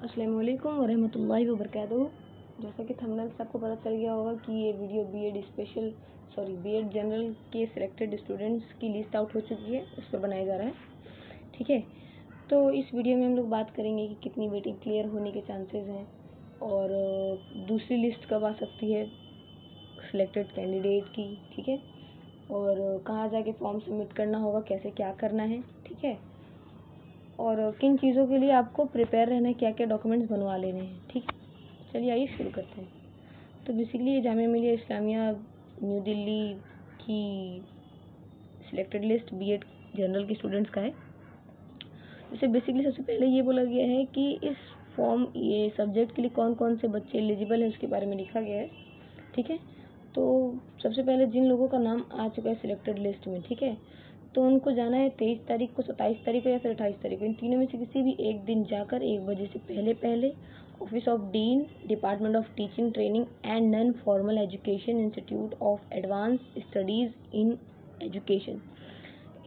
अस्सलाम वालेकुम वरहमतुल्लाहि वबरकातुहू। जैसा कि थंबनेल से आपको पता चल गया होगा कि ये वीडियो बीएड जनरल के सिलेक्टेड स्टूडेंट्स की लिस्ट आउट हो चुकी है, उस पर बनाया जा रहा है। ठीक है, तो इस वीडियो में हम लोग बात करेंगे कि कितनी वेटिंग क्लियर होने के चांसेस हैं और दूसरी लिस्ट कब आ सकती है सिलेक्टेड कैंडिडेट की। ठीक है, और कहाँ जाके फॉर्म सबमिट करना होगा, कैसे क्या करना है। ठीक है, और किन चीज़ों के लिए आपको प्रिपेयर रहना है, क्या क्या डॉक्यूमेंट्स बनवा लेने हैं। ठीक है, चलिए आइए शुरू करते हैं। तो बेसिकली ये जामिया मिलिया इस्लामिया न्यू दिल्ली की सिलेक्टेड लिस्ट बीएड जनरल के स्टूडेंट्स का है। इसे बेसिकली सबसे पहले ये बोला गया है कि ये सब्जेक्ट के लिए कौन कौन से बच्चे एलिजिबल हैं उसके बारे में लिखा गया है। ठीक है, तो सबसे पहले जिन लोगों का नाम आ चुका है सिलेक्टेड लिस्ट में, ठीक है, तो उनको जाना है 23 तारीख को, 27 तारीख को या फिर 28 तारीख को, इन तीनों में से किसी भी एक दिन जाकर 1 बजे से पहले office of dean, department of teaching training and non formal education, institute of advance studies in education,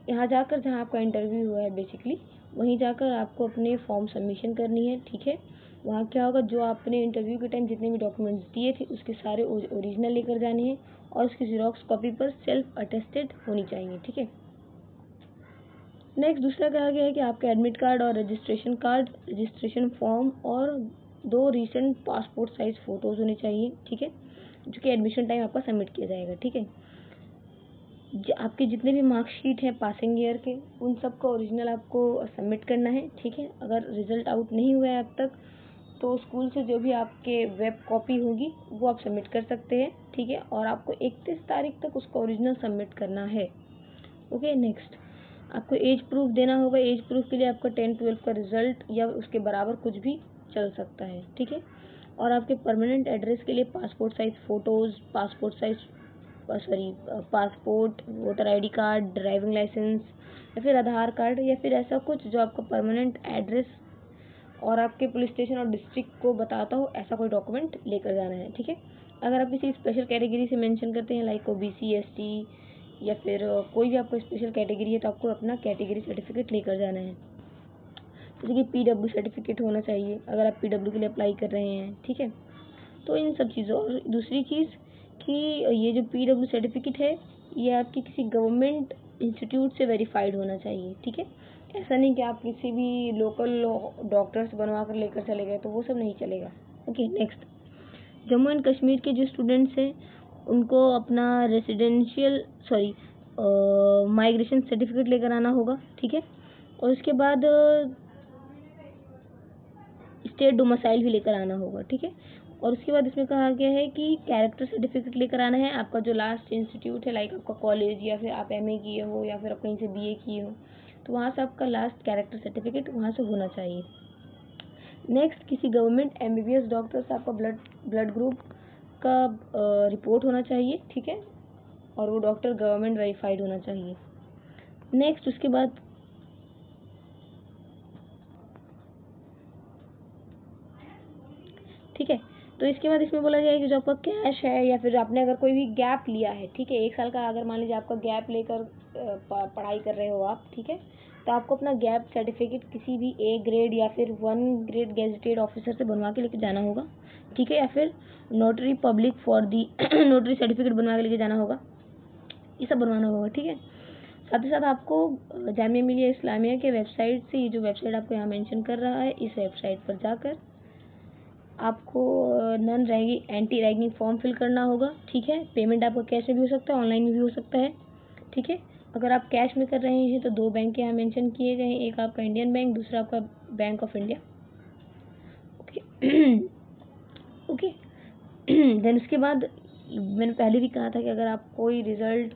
यहाँ जाकर जहाँ आपका इंटरव्यू हुआ है बेसिकली वहीं जाकर आपको अपने फॉर्म सबमिशन करनी है। ठीक है, वहाँ क्या होगा, जो आपने इंटरव्यू के टाइम जितने भी डॉक्यूमेंट्स दिए थे उसके सारे ओरिजिनल लेकर जाने हैं और उसकी ज़ेरॉक्स कॉपी पर सेल्फ अटेस्टेड होनी चाहिए। ठीक है, नेक्स्ट दूसरा कहा गया है कि आपका एडमिट कार्ड और रजिस्ट्रेशन फॉर्म और 2 रीसेंट पासपोर्ट साइज फ़ोटोज़ होने चाहिए। ठीक है, जो कि एडमिशन टाइम आपका सबमिट किया जाएगा। ठीक है, आपके जितने भी मार्कशीट हैं पासिंग ईयर के उन सब का ओरिजिनल आपको सबमिट करना है। ठीक है, अगर रिज़ल्ट आउट नहीं हुआ है अब तक तो स्कूल से जो भी आपके वेब कॉपी होगी वो आप सबमिट कर सकते हैं। ठीक है, और आपको 31 तारीख तक उसका ओरिजिनल सबमिट करना है। ओके, नेक्स्ट आपको एज प्रूफ देना होगा। एज प्रूफ के लिए आपका 10-12 का रिजल्ट या उसके बराबर कुछ भी चल सकता है। ठीक है, और आपके परमानेंट एड्रेस के लिए passport size photos, passport, voter ID card, driving licence या फिर आधार कार्ड या फिर ऐसा कुछ जो आपका परमानेंट एड्रेस और आपके पुलिस स्टेशन और डिस्ट्रिक्ट को बताता हो, ऐसा कोई डॉक्यूमेंट लेकर जाना है। ठीक है, अगर आप किसी स्पेशल कैटेगरी से मेंशन करते हैं लाइक ओबीसी, एसटी या फिर कोई भी आपको स्पेशल कैटेगरी है तो आपको अपना कैटेगरी सर्टिफिकेट लेकर जाना है। जैसे कि पीडब्ल्यू सर्टिफिकेट होना चाहिए अगर आप पीडब्ल्यू के लिए अप्लाई कर रहे हैं। ठीक है, तो इन सब चीज़ों, और दूसरी चीज़ कि ये जो पीडब्ल्यू सर्टिफिकेट है ये आपकी किसी गवर्नमेंट इंस्टीट्यूट से वेरीफाइड होना चाहिए। ठीक है, ऐसा नहीं कि आप किसी भी लोकल डॉक्टर से बनवा कर लेकर चले गए, तो वो सब नहीं चलेगा। Okay, next Jammu and Kashmir के जो स्टूडेंट्स हैं उनको अपना माइग्रेशन सर्टिफिकेट लेकर आना होगा। ठीक है, और उसके बाद स्टेट डोमिसाइल भी लेकर आना होगा। ठीक है, और उसके बाद इसमें कहा गया है कि कैरेक्टर सर्टिफिकेट लेकर आना है। आपका जो लास्ट इंस्टीट्यूट है लाइक आपका कॉलेज या फिर आप एमए किए हो या फिर आप कहीं से बीए किए हो तो वहाँ से आपका लास्ट कैरेक्टर सर्टिफिकेट वहाँ से होना चाहिए। नेक्स्ट किसी गवर्नमेंट एमबीबीएस डॉक्टर से आपका ब्लड ग्रुप का रिपोर्ट होना चाहिए। ठीक है, और वो डॉक्टर गवर्नमेंट वेरीफाइड होना चाहिए। नेक्स्ट उसके बाद ठीक है, तो इसके बाद इसमें बोला गया कि जो आपका कैश है या फिर आपने अगर कोई भी गैप लिया है, ठीक है, 1 साल का अगर मान लीजिए आपका गैप लेकर पढ़ाई कर रहे हो आप, ठीक है, तो आपको अपना गैप सर्टिफिकेट किसी भी ए ग्रेड या फिर 1 ग्रेड गेजेटेड ऑफिसर से बनवा के लेके जाना होगा। ठीक है, या फिर notary public for the notary certificate बनवा के लेके जाना होगा, ये सब बनवाना होगा। ठीक है, साथ ही साथ आपको जामिया मिलिया इस्लामिया के वेबसाइट से, ये जो वेबसाइट आपको यहाँ मेंशन कर रहा है, इस वेबसाइट पर जाकर आपको non ragging anti ragging form fill करना होगा। ठीक है, पेमेंट आपका कैश में भी हो सकता है, ऑनलाइन में भी हो सकता है। ठीक है, अगर आप कैश में कर रहे हैं तो 2 बैंक यहाँ मेंशन किए गए हैं, एक आपका इंडियन बैंक, दूसरा आपका Bank of India. Okay okay then उसके बाद मैंने पहले भी कहा था कि अगर आप कोई रिज़ल्ट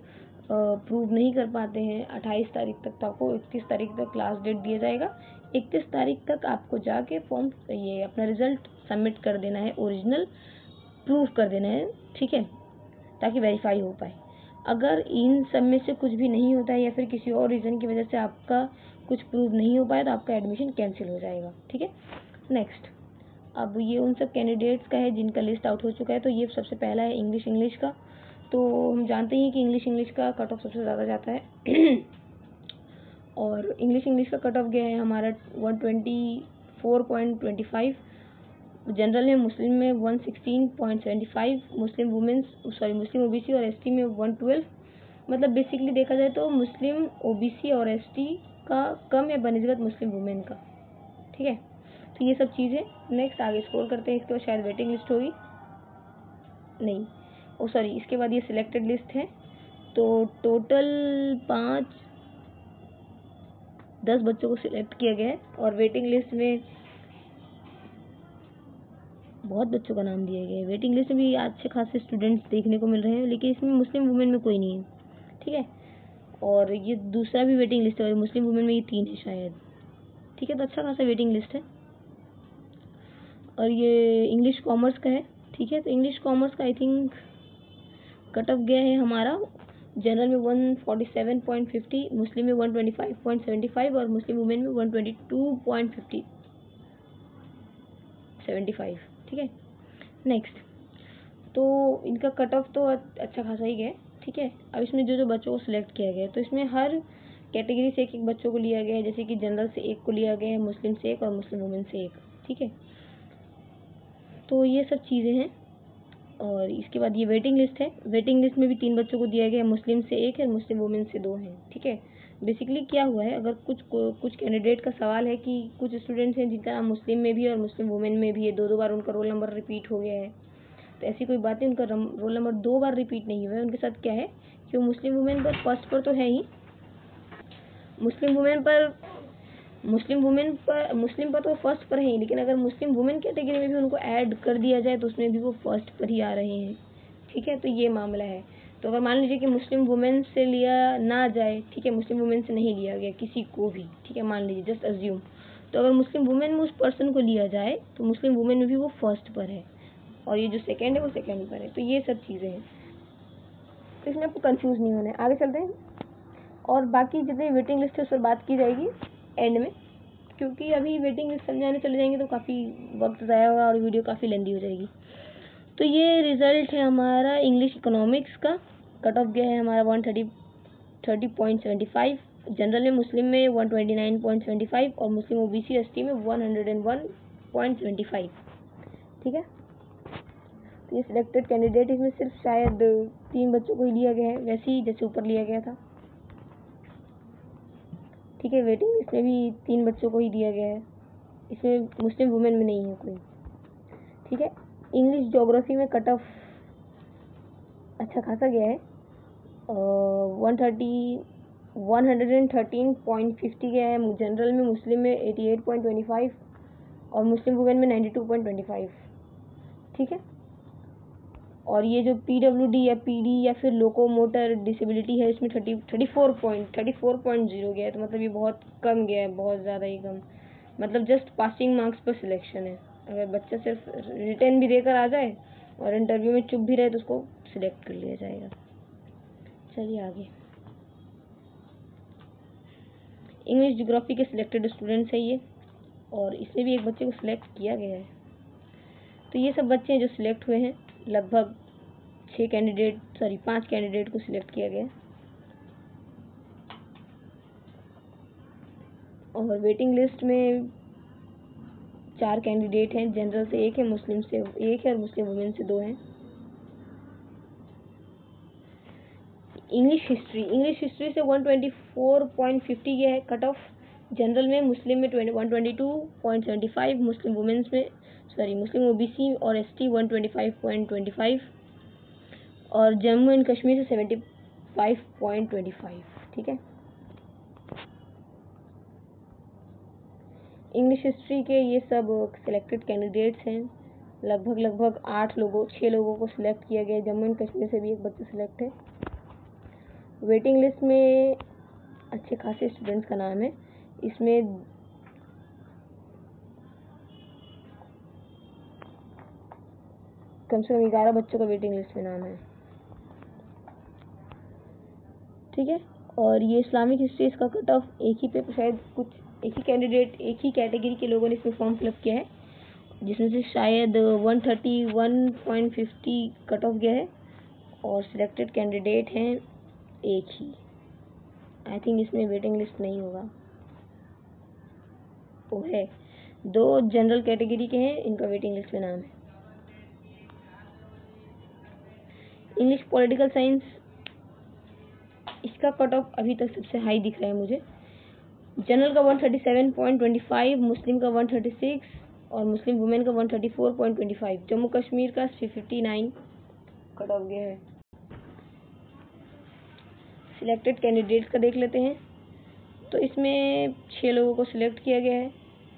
प्रूव नहीं कर पाते हैं 28 तारीख तक, तो आपको 31 तारीख तक लास्ट डेट दिया जाएगा। 31 तारीख तक आपको जाके फॉर्म ये अपना रिज़ल्ट सबमिट कर देना है, ओरिजिनल प्रूफ कर देना है। ठीक है, ताकि वेरीफाई हो पाए। अगर इन सब में से कुछ भी नहीं होता है या फिर किसी और रीज़न की वजह से आपका कुछ प्रूव नहीं हो पाया तो आपका एडमिशन कैंसिल हो जाएगा। ठीक है, नेक्स्ट अब ये उन सब कैंडिडेट्स का है जिनका लिस्ट आउट हो चुका है। तो ये सबसे पहला है इंग्लिश का। तो हम जानते हैं कि इंग्लिश का कट ऑफ सबसे ज़्यादा जाता है और इंग्लिश का कट ऑफ गया है हमारा 125 104.25, जनरल में मुस्लिम में 116.75, मुस्लिम मुस्लिम ओबीसी और एसटी में 112। मतलब बेसिकली देखा जाए तो मुस्लिम ओबीसी और एसटी का कम है बनिस्बत मुस्लिम वुमेन का। ठीक है, तो ये सब चीज़ें। नेक्स्ट आगे स्क्रॉल करते हैं। इसके बाद शायद वेटिंग लिस्ट होगी, नहीं सॉरी, इसके बाद ये सिलेक्टेड लिस्ट है। तो टोटल 10 बच्चों को सिलेक्ट किया गया है और वेटिंग लिस्ट में बहुत बच्चों का नाम दिया गया है। वेटिंग लिस्ट में भी अच्छे खासे स्टूडेंट्स देखने को मिल रहे हैं, लेकिन इसमें मुस्लिम वुमेन में कोई नहीं है। ठीक है, और ये दूसरा भी वेटिंग लिस्ट है और मुस्लिम वुमेन में ये 3 है शायद। ठीक है, तो अच्छा खासा वेटिंग लिस्ट है। और ये इंग्लिश कॉमर्स का है। ठीक है, तो इंग्लिश कॉमर्स का आई थिंक कट ऑफ गया है हमारा जनरल में 147.50, मुस्लिम में 125.75 और मुस्लिम वुमेन में 122.75। ठीक है, नेक्स्ट। तो इनका कट ऑफ तो अच्छा खासा ही गया। ठीक है, अब इसमें जो बच्चों को सिलेक्ट किया गया है, तो इसमें हर कैटेगरी से एक बच्चों को लिया गया है। जैसे कि जनरल से 1 को लिया गया है, मुस्लिम से 1 और मुस्लिम वुमेन से 1। ठीक है, तो ये सब चीज़ें हैं। और इसके बाद ये वेटिंग लिस्ट है। वेटिंग लिस्ट में भी 3 बच्चों को दिया गया है, मुस्लिम से 1 है, मुस्लिम वुमेन से 2 हैं। ठीक है, बेसिकली क्या हुआ है, अगर कुछ कैंडिडेट का सवाल है कि कुछ स्टूडेंट्स हैं जिनका नाम मुस्लिम में भी और मुस्लिम वुमेन में भी है, 2 बार उनका रोल नंबर रिपीट हो गया है। तो ऐसी कोई बात नहीं, उनका रोल नंबर 2 बार रिपीट नहीं हुआ है। उनके साथ क्या है कि वो मुस्लिम वुमेन पर फर्स्ट पर तो है ही, मुस्लिम पर तो फर्स्ट पर है, लेकिन अगर मुस्लिम वुमेन कैटेगरी में भी उनको ऐड कर दिया जाए तो उसमें भी वो फर्स्ट पर ही आ रहे हैं। ठीक है, तो ये मामला है। तो अगर मान लीजिए कि मुस्लिम वुमेन से लिया ना जाए, ठीक है, मुस्लिम वुमेन से नहीं लिया गया किसी को भी, ठीक है, मान लीजिए जस्ट अज्यूम, तो अगर मुस्लिम वुमेन में उस पर्सन को लिया जाए तो मुस्लिम वुमेन में भी वो फर्स्ट पर है और ये जो सेकेंड है वो सेकेंड पर है। तो ये सब चीज़ें हैं, तो इसमें आपको कंफ्यूज नहीं होना है। आगे चलते हैं और बाकी जितनी वेटिंग लिस्ट है उस पर बात की जाएगी एंड में, क्योंकि अभी वेटिंग लिस्ट समझाने चले जाएंगे तो काफ़ी वक्त ज़ाया होगा और वीडियो काफ़ी लेंदी हो जाएगी। तो ये रिज़ल्ट है हमारा इंग्लिश इकोनॉमिक्स का। कट ऑफ गया है हमारा 130.75, जनरल में मुस्लिम में 129.75 और मुस्लिम ओबीसी एसटी में 101.25। ठीक है, तो ये सिलेक्टेड कैंडिडेट, इसमें सिर्फ शायद 3 बच्चों को ही लिया गया है, वैसे ही जैसे ऊपर लिया गया था। ठीक है, वेटिंग लिस्ट में भी 3 बच्चों को ही दिया गया है, इसमें मुस्लिम वुमेन में नहीं है कोई। ठीक है, इंग्लिश ज्योग्राफी में कट ऑफ अच्छा खासा गया है, 113.50 गया है जनरल में, मुस्लिम में 88.25 और मुस्लिम वुमेन में 92.25। ठीक है, और ये जो पीडब्ल्यूडी या पीडी या फिर लोकोमोटर डिसेबिलिटी है, इसमें 34.0 गया है। तो मतलब ये बहुत कम गया है, बहुत ज़्यादा ही कम। मतलब जस्ट पासिंग मार्क्स पर सिलेक्शन है। अगर बच्चा सिर्फ रिटर्न भी देकर आ जाए और इंटरव्यू में चुप भी रहे तो उसको सिलेक्ट कर लिया जाएगा। चलिए आगे, इंग्लिश ज्योग्राफी के सिलेक्टेड स्टूडेंट्स है ये, और इसमें भी एक बच्चे को सिलेक्ट किया गया है। तो ये सब बच्चे हैं जो सिलेक्ट हुए हैं, लगभग 5 कैंडिडेट को सिलेक्ट किया गया। और वेटिंग लिस्ट में 4 कैंडिडेट हैं, जनरल से 1 है, मुस्लिम से 1 है और मुस्लिम वुमेन से 2 हैं। इंग्लिश हिस्ट्री से 124.50 गया है कट ऑफ, जनरल में मुस्लिम में 122.75, मुस्लिम वुमेन्स में मुस्लिम ओबीसी और एसटी 125.25 और जम्मू एंड कश्मीर से 75.25। ठीक है, इंग्लिश हिस्ट्री के ये सब सिलेक्टेड कैंडिडेट्स हैं। लगभग 6 लोगों को सिलेक्ट किया गया। जम्मू एंड कश्मीर से भी एक बच्चा सिलेक्ट है। वेटिंग लिस्ट में अच्छे खासे स्टूडेंट्स का नाम है, इसमें कम से कम 11 बच्चों का वेटिंग लिस्ट में नाम है। ठीक है, और ये इस्लामिक हिस्ट्री, इसका कट ऑफ एक ही पे शायद एक ही कैटेगरी के लोगों ने इसमें फॉर्म फिलअप किया है, जिसमें से शायद 131.50 कट ऑफ गया है और सिलेक्टेड कैंडिडेट हैं एक ही। आई थिंक इसमें वेटिंग लिस्ट नहीं होगा, वो है 2 जनरल कैटेगरी के हैं, इनका वेटिंग लिस्ट में नाम है। इंग्लिश पॉलिटिकल साइंस, इसका कट ऑफ अभी तक सबसे हाई दिख रहा है मुझे। जनरल का 137.25, मुस्लिम का 136 और मुस्लिम वुमेन का 134.25। जम्मू कश्मीर का 59 कट ऑफ गया है। सिलेक्टेड कैंडिडेट्स का देख लेते हैं। तो इसमें 6 लोगों को सिलेक्ट किया गया है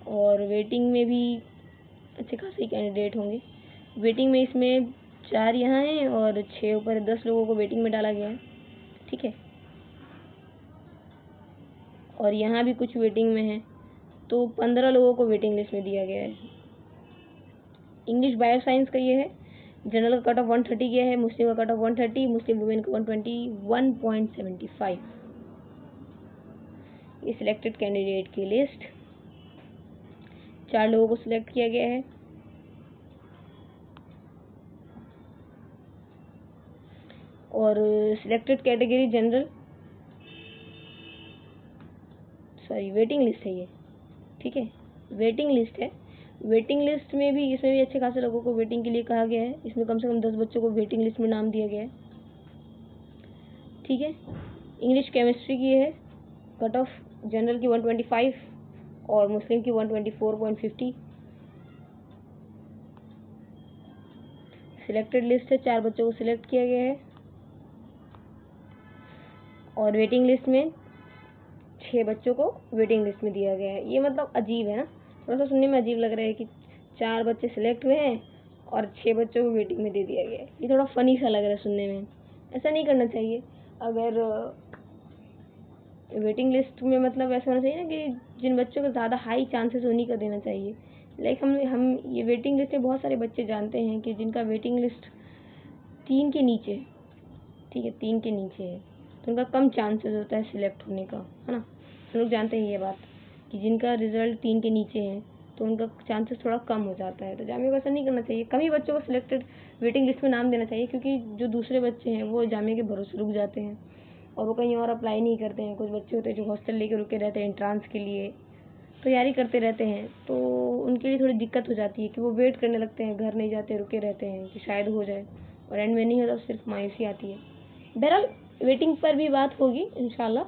और वेटिंग में भी अच्छे खासे कैंडिडेट होंगे। वेटिंग में इसमें 4 यहाँ हैं और 6 ऊपर 10 लोगों को वेटिंग में डाला गया है, ठीक है। और यहाँ भी कुछ वेटिंग में है, तो 15 लोगों को वेटिंग लिस्ट में दिया गया है। इंग्लिश बायो साइंस का ये है। जनरल का कट ऑफ 130 गया है, मुस्लिम का कट ऑफ 130, मुस्लिम वुमेन का 121.75। ये सिलेक्टेड कैंडिडेट की लिस्ट। 4 लोगों को सिलेक्ट किया गया है। और selected category general, sorry waiting list है ये, ठीक है, वेटिंग लिस्ट है। वेटिंग लिस्ट में भी इसमें भी अच्छे खासे लोगों को वेटिंग के लिए कहा गया है। इसमें कम से कम 10 बच्चों को वेटिंग लिस्ट में नाम दिया गया है, ठीक है। इंग्लिश केमिस्ट्री की है। कट ऑफ जनरल की 125 और मुस्लिम की 124.50। सिलेक्टेड लिस्ट है, 4 बच्चों को सिलेक्ट किया गया है और वेटिंग लिस्ट में 6 बच्चों को वेटिंग लिस्ट में दिया गया है। ये मतलब अजीब है ना, थोड़ा सा सुनने में अजीब लग रहा है कि 4 बच्चे सिलेक्ट हुए हैं और 6 बच्चों को वेटिंग में दे दिया गया है। ये थोड़ा फनी सा लग रहा है सुनने में। ऐसा नहीं करना चाहिए। अगर वेटिंग लिस्ट में मतलब ऐसा होना चाहिए ना कि जिन बच्चों को ज़्यादा हाई चांसेस उन्हीं का देना चाहिए। लाइक हम ये वेटिंग लिस्ट में बहुत सारे बच्चे जानते हैं कि जिनका वेटिंग लिस्ट 3 के नीचे है, ठीक है, 3 के नीचे है, तो उनका कम चांसेस होता है सिलेक्ट होने का, है ना। हम लोग जानते हैं ये बात कि जिनका रिजल्ट 3 के नीचे है तो उनका चांसेस थोड़ा कम हो जाता है। तो जामिया को ऐसा नहीं करना चाहिए, कम ही बच्चों को सिलेक्टेड वेटिंग लिस्ट में नाम देना चाहिए, क्योंकि जो दूसरे बच्चे हैं वो जामिया के भरोसे रुक जाते हैं और वो कहीं और अप्लाई नहीं करते हैं। कुछ बच्चे होते हैं जो हॉस्टल लेके रुके रहते हैं एंट्रांस के लिए, तैयारी करते रहते हैं, तो उनके लिए थोड़ी दिक्कत हो जाती है कि वो वेट करने लगते हैं, घर नहीं जाते, रुके रहते हैं कि शायद हो जाए, और एंड में नहीं होता, सिर्फ मायूसी आती है। बहरहाल वेटिंग पर भी बात होगी इंशाल्लाह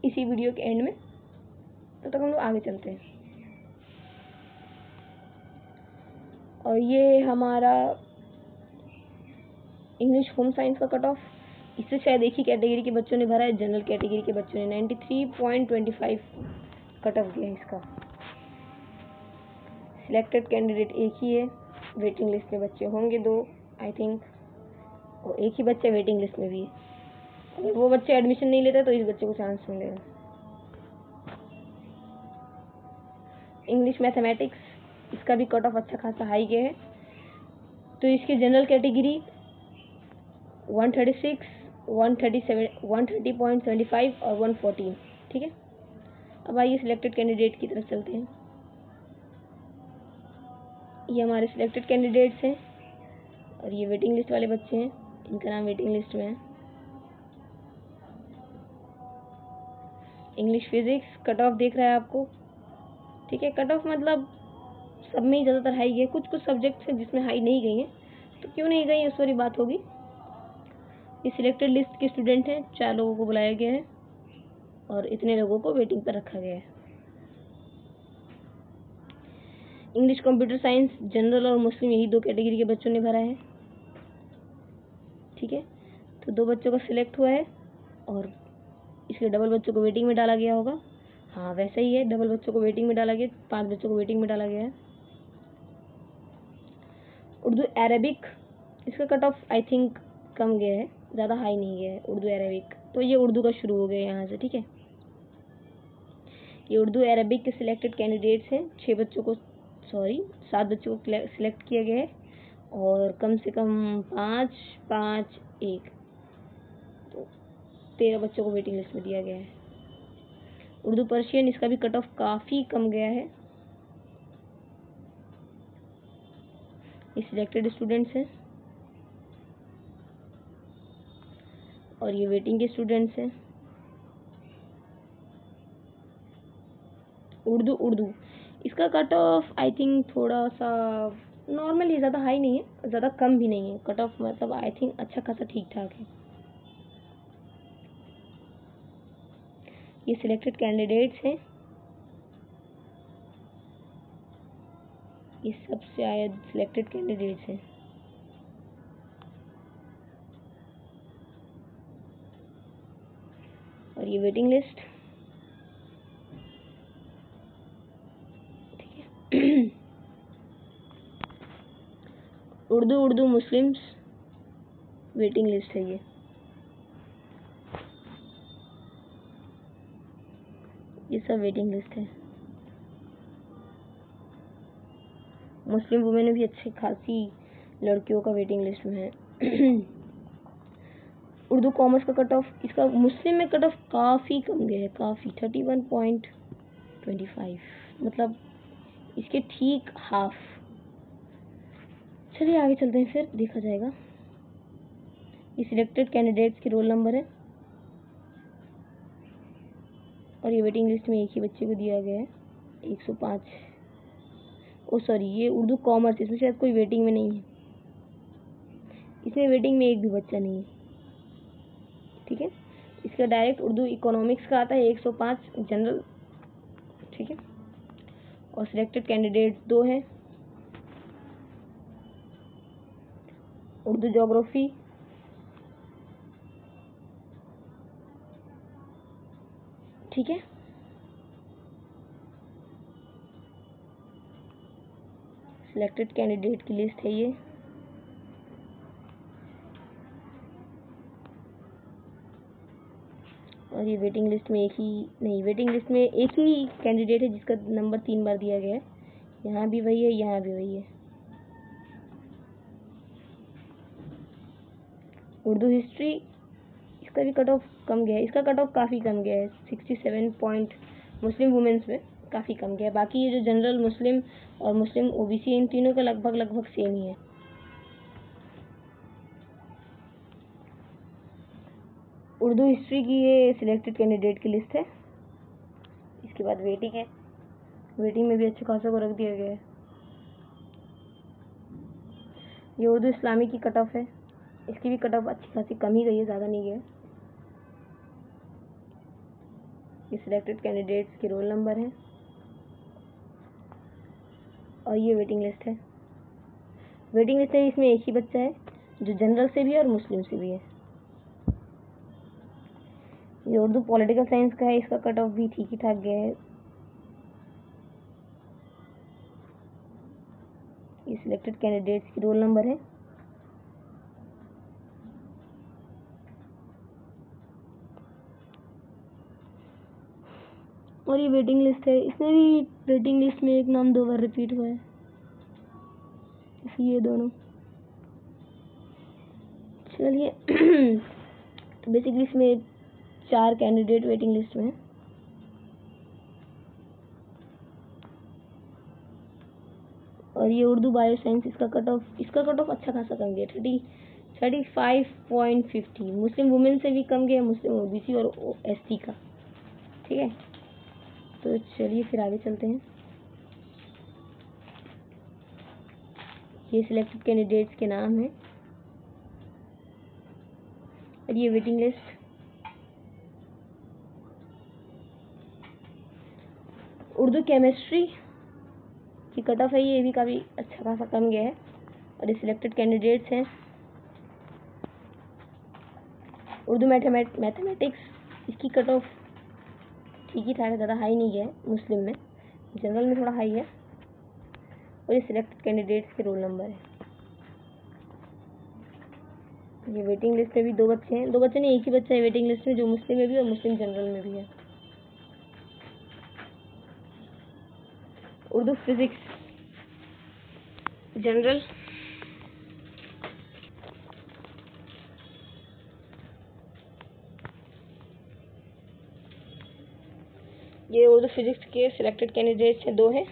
इसी वीडियो के एंड में। तो तक हम लोग आगे चलते हैं। और ये हमारा इंग्लिश होम साइंस का कट ऑफ, इससे शायद एक ही कैटेगरी के बच्चों ने भरा है। जनरल कैटेगरी के बच्चों ने 93.25 कट ऑफ गया है इसका। सिलेक्टेड कैंडिडेट एक ही है, वेटिंग लिस्ट में बच्चे होंगे 2 आई थिंक, और एक ही बच्चा वेटिंग लिस्ट में भी है। अगर वो बच्चे एडमिशन नहीं लेते तो इस बच्चे को चांस मिलेगा। इंग्लिश मैथमेटिक्स, इसका भी कट ऑफ अच्छा खासा हाई गया है। तो इसके जनरल कैटेगरी 136, 137, 130.75 और 114, ठीक है। अब आइए सिलेक्टेड कैंडिडेट की तरफ चलते हैं। ये हमारे सिलेक्टेड कैंडिडेट्स हैं और ये वेटिंग लिस्ट वाले बच्चे हैं, इनका नाम वेटिंग लिस्ट में है। इंग्लिश फिजिक्स कट ऑफ देख रहा है आपको, ठीक है। कट ऑफ मतलब सब में ही ज़्यादातर हाई गई, कुछ कुछ सब्जेक्ट्स हैं जिसमें हाई नहीं गई हैं, तो क्यों नहीं गई उस वाली बात होगी। ये सिलेक्टेड लिस्ट के स्टूडेंट हैं, 4 लोगों को बुलाया गया है और इतने लोगों को वेटिंग पर रखा गया है। इंग्लिश कंप्यूटर साइंस, जनरल और मुस्लिम, यही 2 कैटेगरी के बच्चों ने भरा है, ठीक है। तो 2 बच्चों का सिलेक्ट हुआ है और इसलिए डबल बच्चों को वेटिंग में डाला गया होगा। हाँ वैसा ही है, डबल बच्चों को वेटिंग में डाला गया, 5 बच्चों को वेटिंग में डाला गया है। उर्दू अरेबिक, इसका कट ऑफ आई थिंक कम गया है, ज़्यादा हाई नहीं गया है उर्दू अरेबिक। तो ये उर्दू का शुरू हो गया यहाँ से, ठीक है। ये उर्दू अरेबिक के सिलेक्टेड कैंडिडेट्स हैं। 7 बच्चों को सिलेक्ट किया गया है और कम से कम 5, 5, 1, तो 13 बच्चों को वेटिंग लिस्ट में दिया गया है। उर्दू पर्शियन, इसका भी कट ऑफ काफ़ी कम गया है। ये सिलेक्टेड स्टूडेंट्स हैं और ये वेटिंग के स्टूडेंट्स हैं। उर्दू इसका कट ऑफ आई थिंक थोड़ा सा नॉर्मली, ज़्यादा हाई नहीं है, ज़्यादा कम भी नहीं है। कट ऑफ मतलब आई थिंक अच्छा खासा ठीक ठाक है। ये सिलेक्टेड कैंडिडेट्स हैं, ये सब शायद सिलेक्टेड कैंडिडेट्स हैं। और ये वेटिंग लिस्ट, ठीक है। उर्दू मुस्लिम्स वेटिंग लिस्ट है ये सब वेटिंग लिस्ट है। मुस्लिम वुमेन भी अच्छी खासी लड़कियों का वेटिंग लिस्ट में है। उर्दू कॉमर्स का कट ऑफ, इसका मुस्लिम में कट ऑफ काफ़ी कम गया है, काफ़ी 31.25, मतलब इसके ठीक हाफ। चलिए आगे चलते हैं, फिर देखा जाएगा। ये सिलेक्टेड कैंडिडेट्स के रोल नंबर है और ये वेटिंग लिस्ट में एक ही बच्चे को दिया गया है, 105। ओ सॉरी, ये उर्दू कॉमर्स, इसमें शायद कोई वेटिंग में नहीं है, इसमें वेटिंग में एक भी बच्चा नहीं है, ठीक है। इसका डायरेक्ट उर्दू इकोनॉमिक्स का आता है 105 जनरल, ठीक है। और सिलेक्टेड कैंडिडेट्स 2 हैं, उर्दू ज्योग्राफी, ठीक है। सिलेक्टेड कैंडिडेट की लिस्ट है ये। और ये वेटिंग लिस्ट में वेटिंग लिस्ट में एक ही कैंडिडेट है जिसका नंबर 3 बार दिया गया है। यहाँ भी वही है, यहाँ भी वही है। उर्दू हिस्ट्री, इसका भी कट ऑफ कम गया है, इसका कट ऑफ काफ़ी कम गया है, 67 पॉइंट मुस्लिम वुमेन्स में काफ़ी कम गया है। बाकी ये जो जनरल मुस्लिम और मुस्लिम ओबीसी, इन तीनों का लगभग सेम ही है। उर्दू हिस्ट्री की ये सिलेक्टेड कैंडिडेट की लिस्ट है। इसके बाद वेटिंग है, वेटिंग में भी अच्छा खासा को रख दिया गया है। ये उर्दू इस्लामी की कट ऑफ है, इसकी भी कट ऑफ अच्छी खासी कम ही गई है, ज़्यादा नहीं गई है। ये सिलेक्टेड कैंडिडेट्स के रोल नंबर है और ये वेटिंग लिस्ट है। वेटिंग लिस्ट है, इसमें एक ही बच्चा है जो जनरल से भी है और मुस्लिम से भी है। ये उर्दू पॉलिटिकल साइंस का है, इसका कट ऑफ भी ठीक ही ठाक गया है। ये सिलेक्टेड कैंडिडेट्स की रोल नंबर है और ये वेटिंग लिस्ट है। इसमें भी वेटिंग लिस्ट में एक नाम 2 बार रिपीट हुआ है, ये दोनों। चलिए तो बेसिकली इसमें 4 कैंडिडेट वेटिंग लिस्ट में है। और ये उर्दू बायो साइंस, इसका कट ऑफ अच्छा खासा कम गया, 35.50। मुस्लिम वुमेन से भी कम गया, मुस्लिम ओबीसी और एसटी का, ठीक है। तो चलिए फिर आगे चलते हैं। ये सिलेक्टेड कैंडिडेट्स के नाम है और ये वेटिंग लिस्ट। उर्दू केमिस्ट्री की कट ऑफ है, ये भी काफ़ी अच्छा खासा कम गया है और ये सिलेक्टेड कैंडिडेट्स हैं। उर्दू मैथमेटिक्स, इसकी कट ऑफ ठीक ही ठाक है, ज़्यादा हाई नहीं गया है, मुस्लिम में, जनरल में थोड़ा हाई है। और ये सिलेक्टेड कैंडिडेट्स के रोल नंबर है। ये वेटिंग लिस्ट में भी 2 बच्चे हैं, 2 बच्चे नहीं, एक ही बच्चा है वेटिंग लिस्ट में, जो मुस्लिम में भी और मुस्लिम जनरल में भी है। उर्दू फिजिक्स जनरल, ये उर्दू फिजिक्स के सिलेक्टेड कैंडिडेट्स हैं, 2 हैं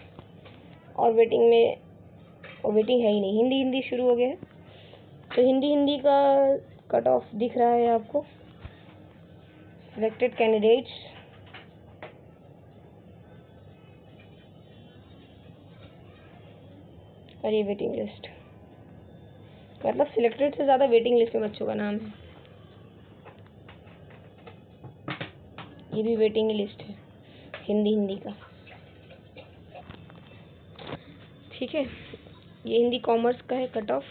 और वेटिंग है ही नहीं, हिंदी शुरू हो गया है। तो हिंदी का कट ऑफ दिख रहा है आपको। सिलेक्टेड कैंडिडेट्स और ये वेटिंग लिस्ट, मतलब सिलेक्टेड से ज़्यादा वेटिंग लिस्ट में बच्चों का नाम है। ये भी वेटिंग लिस्ट है हिंदी का, ठीक है। ये हिंदी कॉमर्स का है कट ऑफ।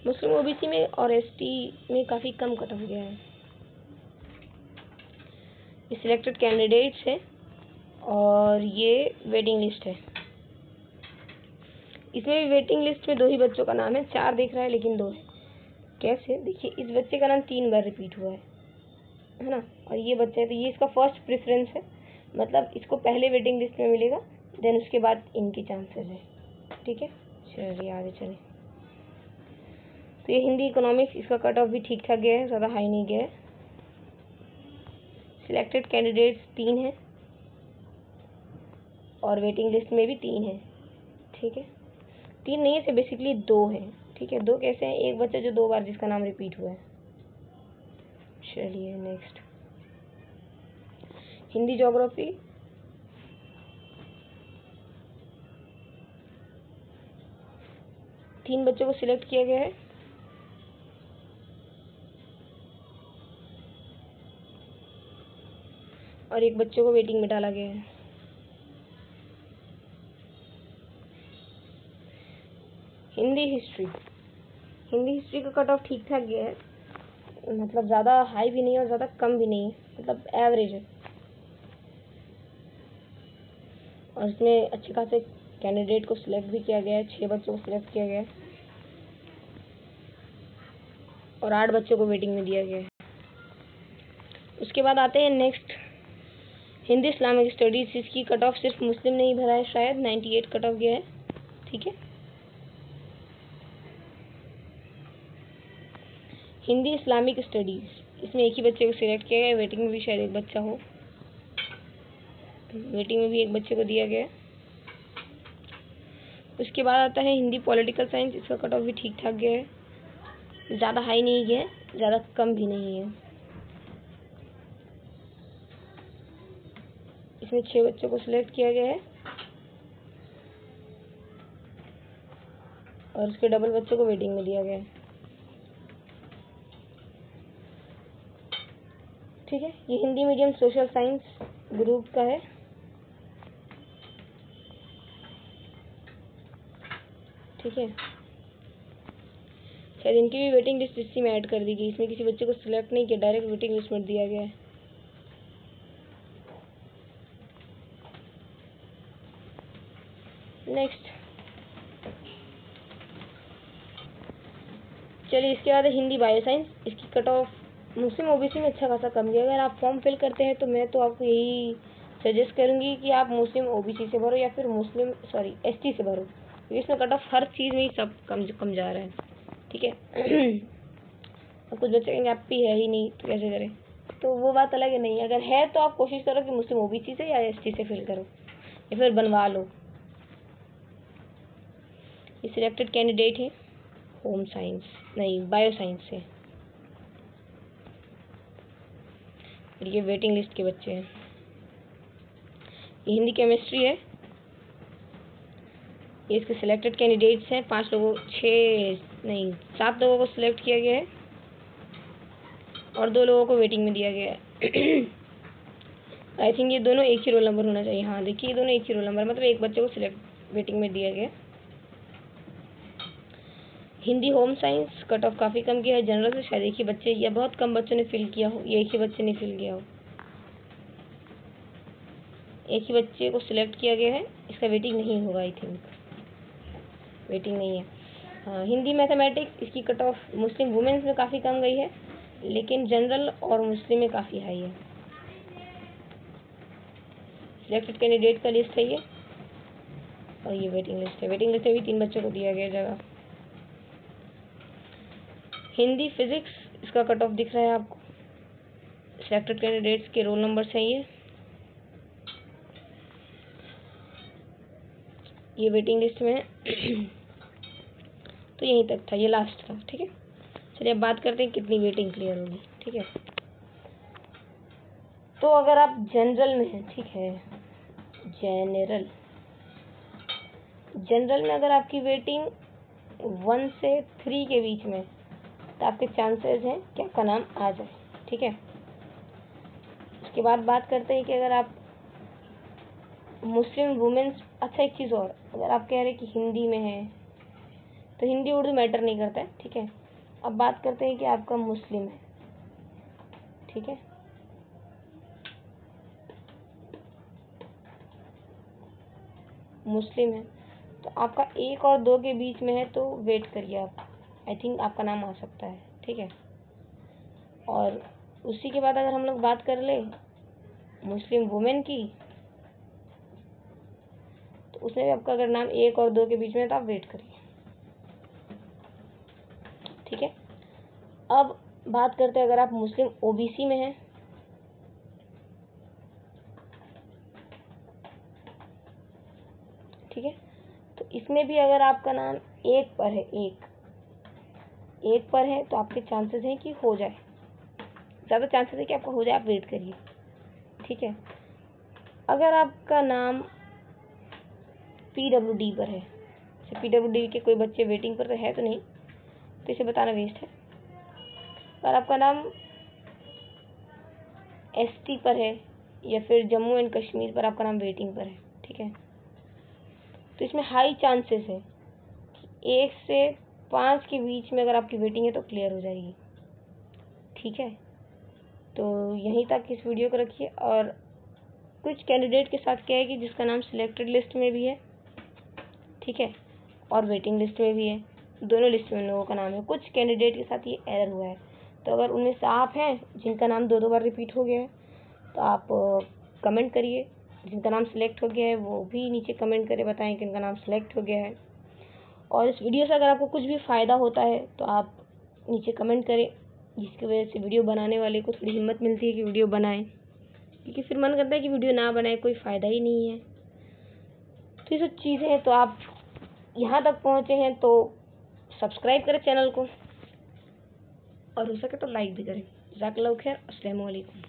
मुस्लिम ओबीसी में और एसटी में काफ़ी कम कट ऑफ गया है। ये सिलेक्टेड कैंडिडेट्स है और ये वेटिंग लिस्ट है। इसमें भी वेटिंग लिस्ट में 2 ही बच्चों का नाम है, 4 दिख रहा है लेकिन 2 है। कैसे? देखिए, इस बच्चे का नाम 3 बार रिपीट हुआ है ना, और ये बच्चा है तो ये इसका फर्स्ट प्रेफरेंस है, मतलब इसको पहले वेटिंग लिस्ट में मिलेगा, देन उसके बाद इनकी चांसेस है, ठीक है। चलिए आगे चलें। तो ये हिंदी इकोनॉमिक्स, इसका कट ऑफ भी ठीक ठाक गया है, ज़्यादा हाई नहीं गया है। सिलेक्टेड कैंडिडेट्स 3 हैं और वेटिंग लिस्ट में भी 3 है, ठीक है। 3 नहीं है, बेसिकली 2 हैं, ठीक है। 2 कैसे हैं? एक बच्चा जो 2 बार जिसका नाम रिपीट हुआ है। चलिए नेक्स्ट, हिंदी ज्योग्राफी। तीन बच्चों को सिलेक्ट किया गया है और एक बच्चे को वेटिंग में डाला गया है। हिंदी हिस्ट्री, हिंदी हिस्ट्री का कट ऑफ ठीक ठाक गया है, मतलब ज़्यादा हाई भी नहीं है और ज़्यादा कम भी नहीं है, मतलब एवरेज है। और इसमें अच्छे खासे कैंडिडेट को सिलेक्ट भी किया गया है, 6 बच्चों को सिलेक्ट किया गया है और 8 बच्चों को वेटिंग में दिया गया है। उसके बाद आते हैं नेक्स्ट, हिंदी इस्लामिक स्टडीज़। इसकी कट ऑफ सिर्फ मुस्लिम नहीं भरा है, शायद 98 कट ऑफ गया है, ठीक है। हिंदी इस्लामिक स्टडीज़, इसमें एक ही बच्चे को सिलेक्ट किया गया है, वेटिंग में भी शायद एक बच्चा हो, वेटिंग में भी एक बच्चे को दिया गया है। उसके बाद आता है हिंदी पॉलिटिकल साइंस। इसका कट ऑफ भी ठीक ठाक गया है, ज़्यादा हाई नहीं गया है, ज़्यादा कम भी नहीं है। इसमें 6 बच्चों को सिलेक्ट किया गया है और उसके डबल बच्चों को वेटिंग में दिया गया है, ठीक है। ये Hindi medium social science group का है, ठीक है। शायद इनकी भी वेटिंग लिस्ट इसी में ऐड कर दी गई, इसमें किसी बच्चे को सिलेक्ट नहीं किया, डायरेक्ट वेटिंग लिस्ट में दिया गया है। नेक्स्ट, चलिए इसके बाद है हिंदी बायो साइंस। इसकी कट ऑफ मुस्लिम ओबीसी में अच्छा खासा कम गया। अगर आप फॉर्म फिल करते हैं तो मैं तो आपको यही सजेस्ट करूंगी कि आप मुस्लिम ओबीसी से भरो या फिर एसटी से भरो, क्योंकि इसमें कट ऑफ हर चीज़ में ही सब कम कम जा रहा है, ठीक है। और कुछ बच्चे कहेंगे आप ही है ही नहीं तो कैसे करें, तो वो बात अलग है। नहीं, अगर है तो आप कोशिश करो कि मुस्लिम ओबीसी से या एसटी से फिल करो या फिर बनवा लो। ये सिलेक्टेड कैंडिडेट है होम साइंस नहीं बायो साइंस से, और ये वेटिंग लिस्ट के बच्चे हैं। ये हिंदी केमिस्ट्री है, ये इसके सिलेक्टेड कैंडिडेट्स हैं। 7 लोगों को सिलेक्ट किया गया है और 2 लोगों को वेटिंग में दिया गया है। आई थिंक ये दोनों एक ही रोल नंबर होना चाहिए। हाँ देखिए, ये दोनों एक ही रोल नंबर, मतलब एक बच्चे को सिलेक्ट वेटिंग में दिया गया। Hindi home science cut off काफ़ी कम किया है, जनरल से शायद एक ही बच्चे या बहुत कम बच्चों ने फिल किया हो, या एक ही बच्चे ने फिल किया हो। एक ही बच्चे को सिलेक्ट किया गया है, इसका वेटिंग नहीं होगा, आई थिंक वेटिंग नहीं है। हाँ, हिंदी मैथमेटिक्स, इसकी कट ऑफ मुस्लिम वुमेन्स में काफ़ी कम गई है, लेकिन जनरल और मुस्लिम में काफ़ी हाई है। सिलेक्टेड कैंडिडेट का लिस्ट है ये, और ये वेटिंग लिस्ट है। वेटिंग लिस्ट में भी 3 बच्चों को दिया गया जगह। हिंदी फिजिक्स, इसका कट ऑफ दिख रहा है आपको, सिलेक्टेड कैंडिडेट्स के रोल नंबर्स हैं ये वेटिंग लिस्ट में है। तो यहीं तक था, ये लास्ट था, ठीक है। चलिए अब बात करते हैं कितनी वेटिंग क्लियर होगी, ठीक है। तो अगर आप जनरल में हैं, ठीक है, जनरल में अगर आपकी वेटिंग 1 से 3 के बीच में, तो आपके चांसेस हैं कि आपका नाम आ जाए। ठीक है, उसके बाद बात करते हैं कि अगर आप मुस्लिम वुमेन्स, अच्छा एक चीज़ और, अगर आप कह रहे हैं कि हिंदी में है तो हिंदी उर्दू मैटर नहीं करता है। ठीक है, अब बात करते हैं कि आपका मुस्लिम है। ठीक है, मुस्लिम है तो आपका 1 और 2 के बीच में है तो वेट करिए आप, आई थिंक आपका नाम आ सकता है। ठीक है, और उसी के बाद अगर हम लोग बात कर ले मुस्लिम वुमेन की, तो उसमें भी आपका अगर नाम 1 और 2 के बीच में है तो आप वेट करिए। ठीक है, अब बात करते हैं अगर आप मुस्लिम ओबीसी में हैं, ठीक है, तो इसमें भी अगर आपका नाम 1 पर है, एक पर है तो आपके चांसेस हैं कि हो जाए, ज़्यादा चांसेस है कि आपका हो जाए, आप वेट करिए। ठीक है, अगर आपका नाम PWD पर है, जैसे PWD के कोई बच्चे वेटिंग पर है तो नहीं, तो इसे बताना वेस्ट है। अगर आपका नाम ST पर है या फिर जम्मू एंड कश्मीर पर आपका नाम वेटिंग पर है, ठीक है, तो इसमें हाई चांसेस है कि 1 से 5 के बीच में अगर आपकी वेटिंग है तो क्लियर हो जाएगी। ठीक है, तो यहीं तक इस वीडियो को रखिए। और कुछ कैंडिडेट के साथ क्या है कि जिसका नाम सिलेक्टेड लिस्ट में भी है, ठीक है, और वेटिंग लिस्ट में भी है, दोनों लिस्ट में उन लोगों का नाम है। कुछ कैंडिडेट के साथ ये एरर हुआ है, तो अगर उनमें से आप हैं जिनका नाम 2 बार रिपीट हो गया है तो आप कमेंट करिए। जिनका नाम सेलेक्ट हो गया है वो भी नीचे कमेंट करके बताएं कि उनका नाम सेलेक्ट हो गया है। और इस वीडियो से अगर आपको कुछ भी फ़ायदा होता है तो आप नीचे कमेंट करें, जिसकी वजह से वीडियो बनाने वाले को थोड़ी हिम्मत मिलती है कि वीडियो बनाएं, क्योंकि फिर मन करता है कि वीडियो ना बनाए, कोई फ़ायदा ही नहीं है। तो ये सब चीज़ें हैं, तो आप यहाँ तक पहुँचे हैं तो सब्सक्राइब करें चैनल को, और हो सके तो लाइक भी करें। जज़ाकल्लाहु खैर, अस्सलामु अलैकुम।